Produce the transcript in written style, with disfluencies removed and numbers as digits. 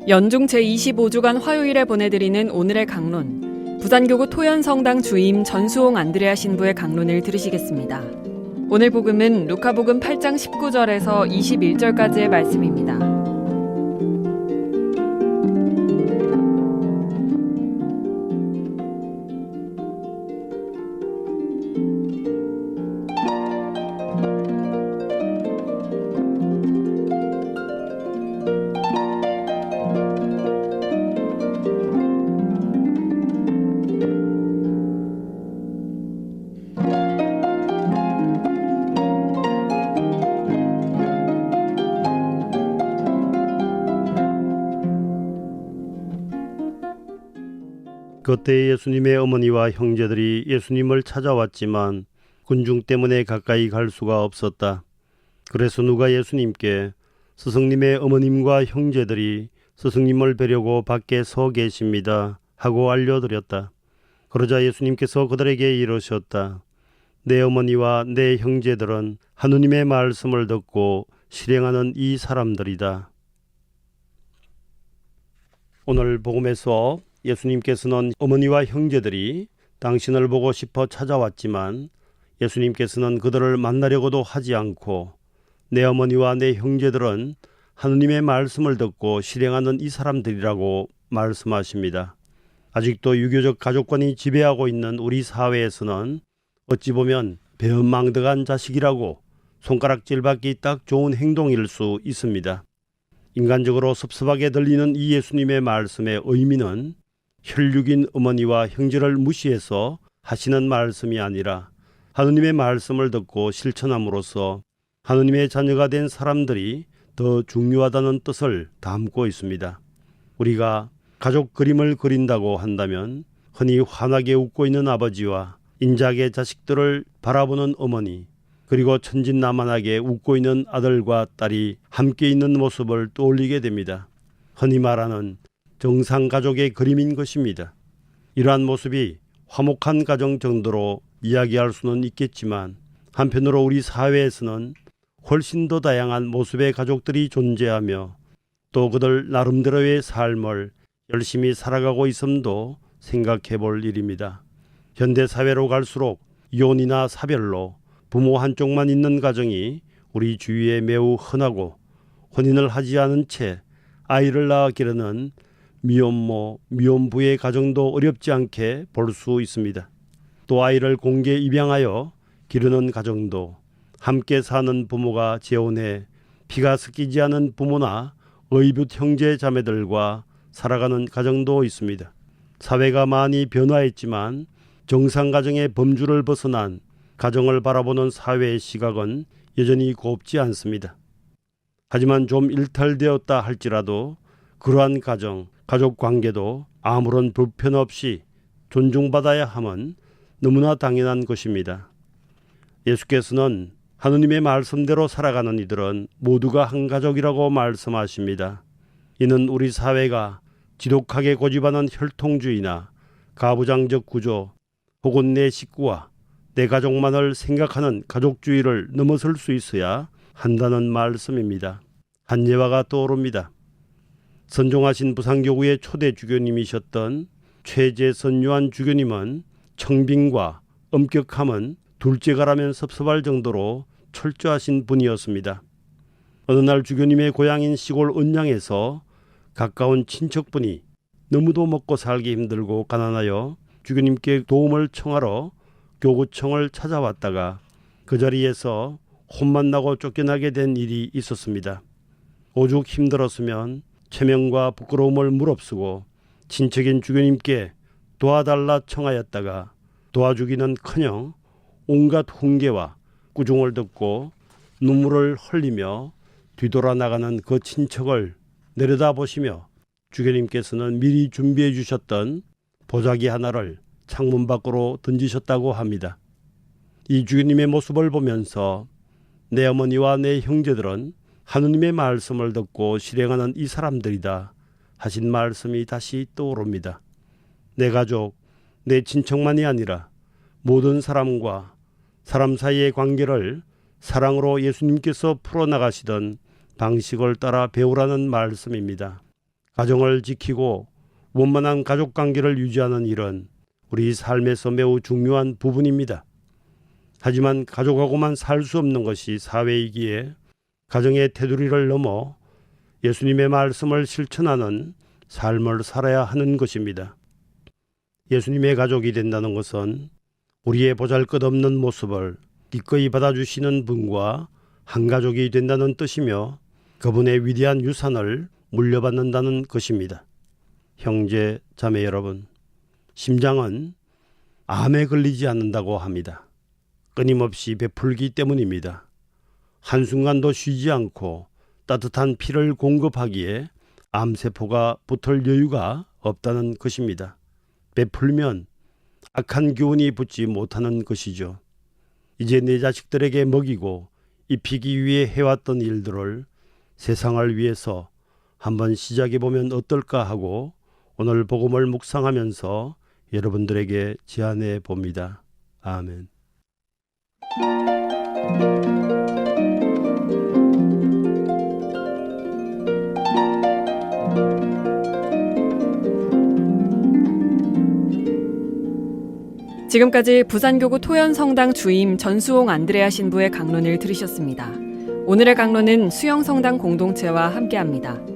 연중 제25주간 화요일에 보내드리는 오늘의 강론, 부산교구 토연성당 주임 전수홍 안드레아 신부의 강론을 들으시겠습니다. 오늘 복음은 루카복음 8장 19절에서 21절까지의 말씀입니다. 그때 예수님의 어머니와 형제들이 예수님을 찾아왔지만 군중 때문에 가까이 갈 수가 없었다. 그래서 누가 예수님께 스승님의 어머님과 형제들이 스승님을 뵈려고 밖에 서 계십니다 하고 알려드렸다. 그러자 예수님께서 그들에게 이르셨다. 내 어머니와 내 형제들은 하느님의 말씀을 듣고 실행하는 이 사람들이다. 오늘 복음에서 예수님께서는 어머니와 형제들이 당신을 보고 싶어 찾아왔지만 예수님께서는 그들을 만나려고도 하지 않고 내 어머니와 내 형제들은 하느님의 말씀을 듣고 실행하는 이 사람들이라고 말씀하십니다. 아직도 유교적 가족관이 지배하고 있는 우리 사회에서는 어찌 보면 배은망덕한 자식이라고 손가락질받기 딱 좋은 행동일 수 있습니다. 인간적으로 섭섭하게 들리는 이 예수님의 말씀의 의미는 혈육인 어머니와 형제를 무시해서 하시는 말씀이 아니라 하느님의 말씀을 듣고 실천함으로써 하느님의 자녀가 된 사람들이 더 중요하다는 뜻을 담고 있습니다. 우리가 가족 그림을 그린다고 한다면 흔히 환하게 웃고 있는 아버지와 인자하게 자식들을 바라보는 어머니, 그리고 천진난만하게 웃고 있는 아들과 딸이 함께 있는 모습을 떠올리게 됩니다. 흔히 말하는 정상가족의 그림인 것입니다. 이러한 모습이 화목한 가정 정도로 이야기할 수는 있겠지만 한편으로 우리 사회에서는 훨씬 더 다양한 모습의 가족들이 존재하며 또 그들 나름대로의 삶을 열심히 살아가고 있음도 생각해 볼 일입니다. 현대사회로 갈수록 이혼이나 사별로 부모 한쪽만 있는 가정이 우리 주위에 매우 흔하고 혼인을 하지 않은 채 아이를 낳아 기르는 미혼모, 미혼부의 가정도 어렵지 않게 볼 수 있습니다. 또 아이를 공개 입양하여 기르는 가정도 함께 사는 부모가 재혼해 피가 섞이지 않은 부모나 의붓 형제 자매들과 살아가는 가정도 있습니다. 사회가 많이 변화했지만 정상가정의 범주를 벗어난 가정을 바라보는 사회의 시각은 여전히 곱지 않습니다. 하지만 좀 일탈되었다 할지라도 그러한 가족 관계도 아무런 불편 없이 존중받아야 함은 너무나 당연한 것입니다. 예수께서는 하느님의 말씀대로 살아가는 이들은 모두가 한 가족이라고 말씀하십니다. 이는 우리 사회가 지독하게 고집하는 혈통주의나 가부장적 구조 혹은 내 식구와 내 가족만을 생각하는 가족주의를 넘어설 수 있어야 한다는 말씀입니다. 한 예화가 떠오릅니다. 선종하신 부산교구의 초대 주교님이셨던 최재선요한 주교님은 청빙과 엄격함은 둘째가라면 섭섭할 정도로 철저하신 분이었습니다. 어느 날 주교님의 고향인 시골 은양에서 가까운 친척분이 너무도 먹고 살기 힘들고 가난하여 주교님께 도움을 청하러 교구청을 찾아왔다가 그 자리에서 혼만 나고 쫓겨나게 된 일이 있었습니다. 오죽 힘들었으면 체면과 부끄러움을 무릅쓰고 친척인 주교님께 도와달라 청하였다가 도와주기는커녕 온갖 훈계와 꾸중을 듣고 눈물을 흘리며 뒤돌아 나가는 그 친척을 내려다보시며 주교님께서는 미리 준비해 주셨던 보자기 하나를 창문 밖으로 던지셨다고 합니다. 이 주교님의 모습을 보면서 내 어머니와 내 형제들은 하느님의 말씀을 듣고 실행하는 이 사람들이다 하신 말씀이 다시 떠오릅니다. 내 가족, 내 친척만이 아니라 모든 사람과 사람 사이의 관계를 사랑으로 예수님께서 풀어나가시던 방식을 따라 배우라는 말씀입니다. 가정을 지키고 원만한 가족관계를 유지하는 일은 우리 삶에서 매우 중요한 부분입니다. 하지만 가족하고만 살 수 없는 것이 사회이기에 가정의 테두리를 넘어 예수님의 말씀을 실천하는 삶을 살아야 하는 것입니다. 예수님의 가족이 된다는 것은 우리의 보잘것없는 모습을 기꺼이 받아주시는 분과 한 가족이 된다는 뜻이며 그분의 위대한 유산을 물려받는다는 것입니다. 형제, 자매 여러분, 심장은 암에 걸리지 않는다고 합니다. 끊임없이 베풀기 때문입니다. 한순간도 쉬지 않고 따뜻한 피를 공급하기에 암세포가 붙을 여유가 없다는 것입니다. 베풀면 악한 기운이 붙지 못하는 것이죠. 이제 내 자식들에게 먹이고 입히기 위해 해왔던 일들을 세상을 위해서 한번 시작해보면 어떨까 하고 오늘 복음을 묵상하면서 여러분들에게 제안해 봅니다. 아멘. 지금까지 부산교구 토연성당 주임 전수홍 안드레아 신부의 강론을 들으셨습니다. 오늘의 강론은 수영성당 공동체와 함께합니다.